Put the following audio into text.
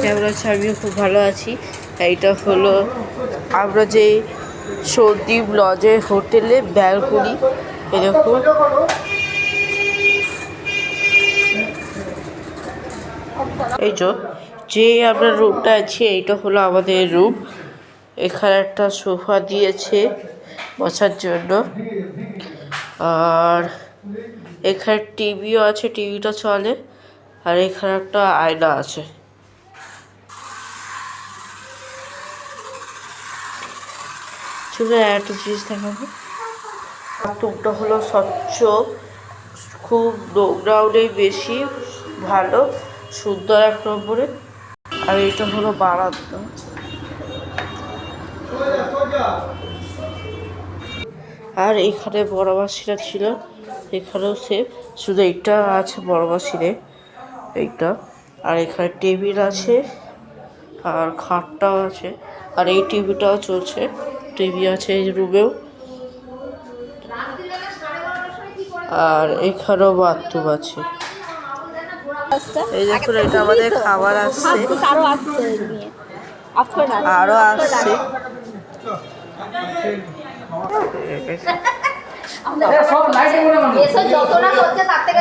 কেমন আছে? আমিও খুব ভালো আছি। এইটা হলো আমরা যে সন্দীপ লজে হোটেলে ব্যালকনি। এরকম এই যে আমরা রুমটা আছে, এইটা হলো আমাদের রুম। এখানে একটা সোফা দিয়েছে বসার জন্য, আর এখানে টিভিও আছে, টিভিটা চলে। আর এখানে একটা আয়না আছে। চলে একটা জিনিস দেখাবো। বাথরুমটা হলো স্বচ্ছ, খুব নোংরাও নেই বেশি, ভালো সুন্দর এক নম্বরে। আর এটা হলো বারান্দা। আর এখানে বড় মাসিরা ছিল, এখানেও সেম, শুধু এইটা আছে বড় মাসিরে এইটা। আর এখানে টেবিল আছে, আর খাটটাও আছে, আর এই টিভিটাও চলছে। টিভি আছে এই রুমেও। আর এখানেও বাথরুম আছে। এই দেখুন, এটা আমাদের খাবার আসছে, আরো আসছে। যত না হচ্ছে তার থেকে